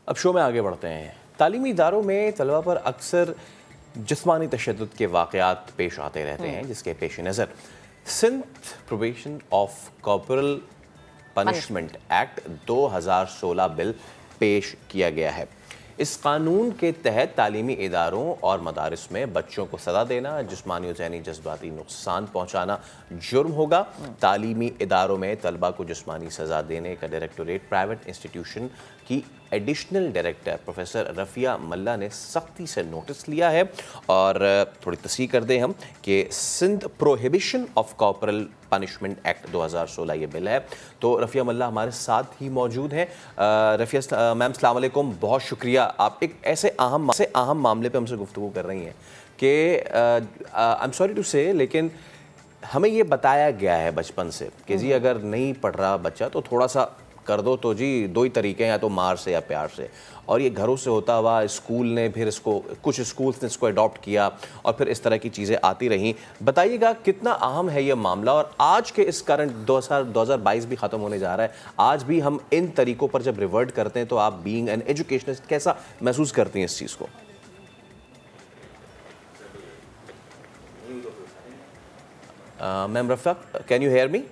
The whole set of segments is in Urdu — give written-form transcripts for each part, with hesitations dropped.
اب شو میں آگے بڑھتے ہیں۔ تعلیمی اداروں میں طلبہ پر اکثر جسمانی تشدد کے واقعات پیش آتے رہتے ہیں، جس کے پیش نظر Sindh prohibition of corporal punishment act 2016 بل پیش کیا گیا ہے۔ اس قانون کے تحت تعلیمی اداروں اور مدارس میں بچوں کو سزا دینا، جسمانی و ذہنی جذباتی نقصان پہنچانا جرم ہوگا۔ تعلیمی اداروں میں طلبہ کو جسمانی سزا دینے کا ڈائریکٹوریٹ پرائیویٹ انسٹیٹیوشن کی ایڈیشنل ڈائریکٹر پروفیسر رفیہ ملا نے سختی سے نوٹس لیا ہے، اور تھوڑی تصحیح کر دیں ہم کہ Sindh prohibition of corporal punishment act 2016 یہ بل ہے۔ تو رفیہ ملا ہمارے ساتھ ہی موجود ہیں۔ رفیہ میم السلام علیکم، بہت شکریہ، آپ ایک ایسے اہم معاملے پہ ہم سے گفتگو کر رہی ہیں کہ آئی ایم سوری ٹو سے، لیکن ہمیں یہ بتایا گیا ہے بچپن سے کہ جی اگر نہیں پڑھ رہا بچہ تو تھوڑا سا کر دو، تو جی دو ہی طریقے ہیں، یا تو مار سے یا پیار سے، اور یہ گھروں سے ہوتا ہوا اسکول نے پھر اس کو، کچھ اسکولز نے اس کو اڈاپٹ کیا، اور پھر اس طرح کی چیزیں آتی رہیں۔ بتائیے گا کتنا اہم ہے یہ معاملہ، اور آج کے اس کرنٹ 2022 بھی ختم ہونے جا رہا ہے، آج بھی ہم ان طریقوں پر جب ریورٹ کرتے ہیں تو آپ بینگ این ایجوکیشنسٹ کیسا محسوس کرتی ہیں اس چیز کو؟ Ma'am Rafia, can you hear me?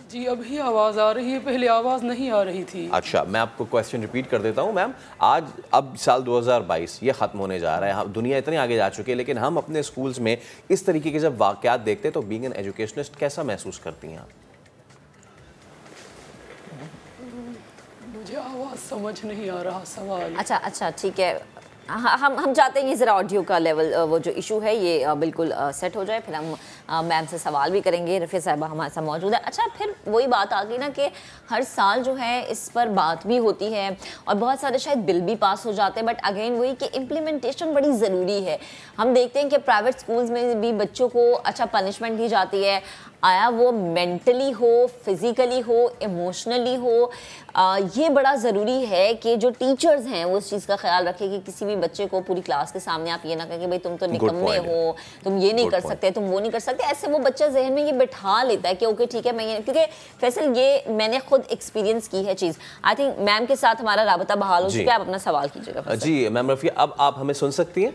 جی ابھی آواز آ رہی ہے، پہلے آواز نہیں آ رہی تھی۔ اچھا، میں آپ کو کویسچن ریپیٹ کر دیتا ہوں میم۔ اب سال 2022 یہ ختم ہونے جا رہا ہے، دنیا اتنی آگے جا چکی ہے، لیکن ہم اپنے اسکولز میں اس طریقے کے جب واقعات دیکھتے ہیں تو بینگ این ایجوکیشنسٹ کیسا محسوس کرتی ہیں آپ؟ مجھے آواز سمجھ نہیں آ رہا سوال۔ اچھا ٹھیک ہے، ہم چاہتے ہیں یہ ذرا آڈیو کا لیول وہ جو ایشو ہے یہ بالکل سیٹ ہو جائے، پھر ہم میم سے سوال بھی کریں گے۔ رفیہ صاحبہ ہمارے ساتھ موجود ہے۔ اچھا، پھر وہی بات آ گئی نا کہ ہر سال جو ہے اس پر بات بھی ہوتی ہے اور بہت سارے شاید بل بھی پاس ہو جاتے ہیں، بٹ اگین وہی کہ امپلیمنٹیشن بڑی ضروری ہے۔ ہم دیکھتے ہیں کہ پرائیویٹ سکولز میں بھی بچوں کو اچھا پنشمنٹ دی جاتی ہے، آیا وہ مینٹلی ہو، فزیکلی ہو، ایموشنلی ہو، یہ بڑا ضروری ہے کہ جو ٹیچرز ہیں وہ اس چیز کا خیال رکھیں کہ کسی بھی بچے کو پوری کلاس کے سامنے آپ یہ نہ کہیں کہ بھائی تم تو نکمے ہو، تم یہ نہیں کر سکتے، تم وہ نہیں کر سکتے۔ ایسے وہ بچہ ذہن میں یہ بٹھا لیتا ہے کہ اوکے ٹھیک ہے میں یہ، کیونکہ فیصل یہ میں نے خود ایکسپیرینس کی ہے چیز۔ آئی تھنک میم کے ساتھ ہمارا رابطہ بحال ہو چکا ہے، آپ اپنا سوال کیجیے گا۔ جی میم رفیہ، اب آپ ہمیں سن سکتی ہیں؟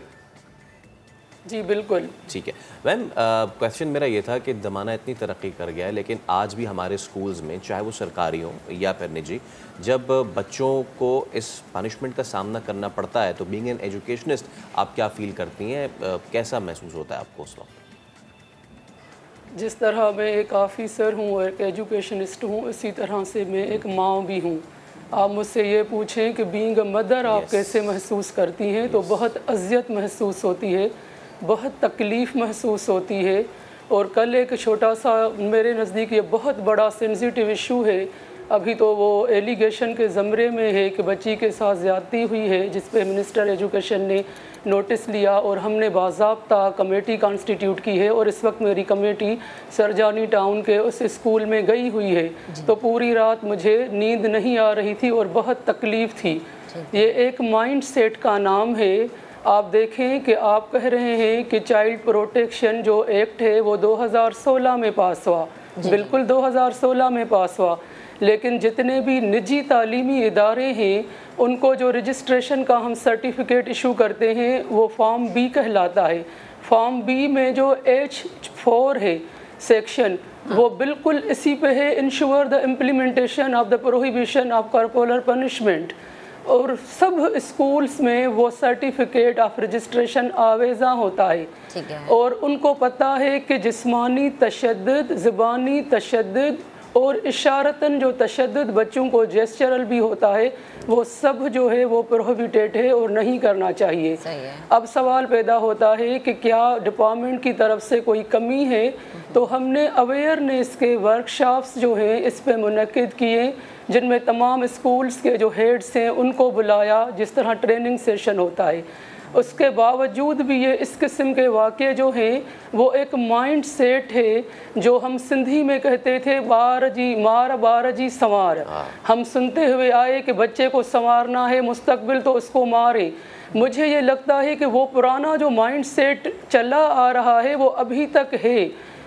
جی بالکل ٹھیک ہے میم، کویسچن میرا یہ تھا کہ زمانہ اتنی ترقی کر گیا ہے، لیکن آج بھی ہمارے اسکولز میں چاہے وہ سرکاری ہوں یا پھر نجی، جب بچوں کو اس پنشمنٹ کا سامنا کرنا پڑتا ہے تو بینگ این ایجوکیشنسٹ آپ کیا فیل کرتی ہیں، کیسا محسوس ہوتا ہے آپ کو اس وقت؟ جس طرح میں ایک آفیسر ہوں اور ایک ایجوکیشنسٹ ہوں، اسی طرح سے میں ایک ماں بھی ہوں۔ آپ مجھ سے یہ پوچھیں کہ بینگ اے مدر آپ کیسے محسوس کرتی ہیں، تو بہت اذیت محسوس ہوتی ہے، بہت تکلیف محسوس ہوتی ہے۔ اور کل ایک چھوٹا سا، میرے نزدیک یہ بہت بڑا سینسیٹیو ایشو ہے، ابھی تو وہ ایلیگیشن کے زمرے میں ہے کہ بچی کے ساتھ زیادتی ہوئی ہے، جس پہ منسٹر ایجوکیشن نے نوٹس لیا اور ہم نے باضابطہ کمیٹی کانسٹیٹیوٹ کی ہے، اور اس وقت میری کمیٹی سرجانی ٹاؤن کے اس اسکول میں گئی ہوئی ہے۔ تو پوری رات مجھے نیند نہیں آ رہی تھی اور بہت تکلیف تھی۔ یہ ایک مائنڈ سیٹ کا نام ہے۔ آپ دیکھیں کہ آپ کہہ رہے ہیں کہ چائلڈ پروٹیکشن جو ایکٹ ہے وہ 2016 میں پاس ہوا، بالکل 2016 میں پاس ہوا، لیکن جتنے بھی نجی تعلیمی ادارے ہیں ان کو جو رجسٹریشن کا ہم سرٹیفکیٹ ایشو کرتے ہیں وہ فارم بی کہلاتا ہے۔ فارم بی میں جو H4 ہے سیکشن، وہ بالکل اسی پہ ہے، ensure the implementation of the prohibition of corporal punishment, اور سب اسکولز میں وہ سرٹیفکیٹ آف رجسٹریشن آویزاں ہوتا ہے، اور ان کو پتہ ہے کہ جسمانی تشدد، زبانی تشدد اور اشارتاً جو تشدد بچوں کو جیسچرل بھی ہوتا ہے، وہ سب جو ہے وہ پروہیبیٹڈ ہے اور نہیں کرنا چاہیے۔ اب سوال پیدا ہوتا ہے کہ کیا ڈپارٹمنٹ کی طرف سے کوئی کمی ہے؟ تو ہم نے اویئرنیس کے ورکشاپس جو ہیں اس پہ منعقد کیے، جن میں تمام اسکولز کے جو ہیڈز ہیں ان کو بلایا، جس طرح ٹریننگ سیشن ہوتا ہے۔ اس کے باوجود بھی یہ اس قسم کے واقعے جو ہیں وہ ایک مائنڈ سیٹ ہے، جو ہم سندھی میں کہتے تھے بار جی مار بار جی سنوار، ہم سنتے ہوئے آئے کہ بچے کو سنوارنا ہے مستقبل تو اس کو مارے۔ مجھے یہ لگتا ہے کہ وہ پرانا جو مائنڈ سیٹ چلا آ رہا ہے وہ ابھی تک ہے،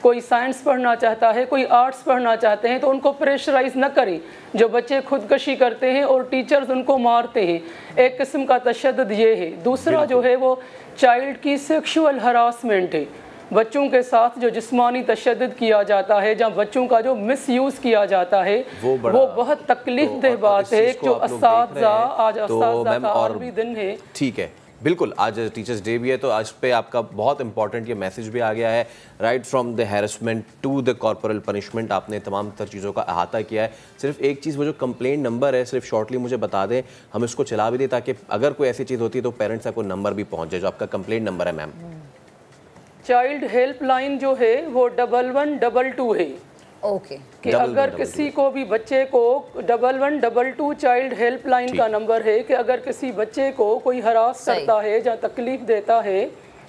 کوئی سائنس پڑھنا چاہتا ہے، کوئی آرٹس پڑھنا چاہتے ہیں تو ان کو پریشرائز نہ کریں. جو بچے خودکشی کرتے ہیں اور ٹیچرز ان کو مارتے ہیں، ایک قسم کا تشدد یہ ہے. دوسرا جو ہے وہ چائلڈ کی سیکشول ہراسمنٹ ہے. بچوں کے ساتھ جو جسمانی تشدد کیا جاتا ہے، جہاں بچوں کا جو مس یوز کیا جاتا ہے، وہ بہت تکلیف دہ بات ہے. جو اساتذہ، آج اساتذہ کا عالمی دن ہے. ٹھیک ہے، بالکل آج ٹیچرز ڈے بھی ہے، تو آج پہ آپ کا بہت امپورٹنٹ یہ میسج بھی آ گیا ہے. Right from the harassment to the corporal punishment, آپ نے تمام تر چیزوں کا احاطہ کیا ہے. صرف ایک چیز، وہ جو کمپلینٹ نمبر ہے صرف شارٹلی مجھے بتا دیں، ہم اس کو چلا بھی دیں تاکہ اگر کوئی ایسی چیز ہوتی ہے تو پیرنٹس کا کوئی نمبر بھی پہنچ جائے. جو آپ کا کمپلینٹ نمبر ہے میم؟ چائلڈ ہیلپ لائن جو ہے وہ 1122 ہے. اوکے، کہ اگر کسی کو بھی بچے کو 1122 چائلڈ ہیلپ لائن کا نمبر ہے کہ اگر کسی بچے کو کوئی ہراس کرتا ہے یا تکلیف دیتا ہے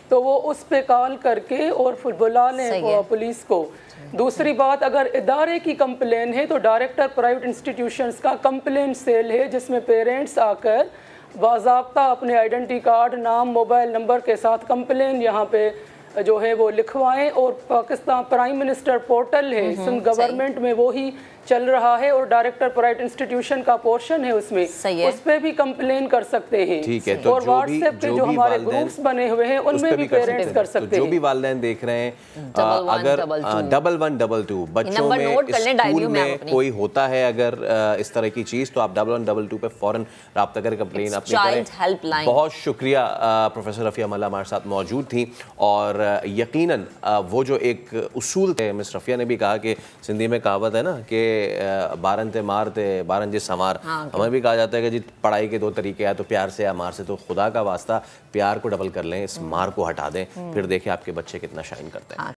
تو وہ اس پہ کال کر کے اور پھر بلا لیں پولیس کو. دوسری بات، اگر ادارے کی کمپلین ہے تو ڈائریکٹر پرائیویٹ انسٹیٹیوشنز کا کمپلین سیل ہے، جس میں پیرنٹس آ کر باضابطہ اپنے آئیڈینٹی کارڈ، نام، موبائل نمبر کے ساتھ کمپلین یہاں پہ جو ہے وہ لکھوائیں. اور پاکستان پرائم منسٹر پورٹل ہے سندھ گورنمنٹ میں، وہی چل رہا ہے اور ڈائریکٹر پرائیویٹ انسٹیٹیوشن کا پورشن ہے اس میں، اس پہ بھی کمپلین کر سکتے ہیں. اور واٹس ایپ پہ جو ہمارے گروپس بنے ہوئے ہیں ان میں بھی پیرنٹس کر سکتے ہیں. جو بھی والدین دیکھ رہے ہیں، اگر 1122 بچوں میں اسکول میں کوئی ہوتا ہے اگر اس طرح کی چیز، تو آپ 1122 پہ فوراً رابطہ کر کمپلین اپنی کریں. بہت شکریہ پروفیسر رفیہ ملا ہمارے ساتھ موجود تھیں. اور یقیناً وہ جو ایک اصول تھے، مس رفیہ نے بھی کہا کہ سندھی میں کہاوت ہے نا کہ بارن تے مارتے بارن جی سمار، ہمیں بھی کہا جاتا ہے کہ جی پڑھائی کے دو طریقے ہیں، تو پیار سے یا مار سے. تو خدا کا واسطہ پیار کو ڈبل کر لیں، اس مار کو ہٹا دیں، پھر دیکھیں آپ کے بچے کتنا شائن کرتے ہیں.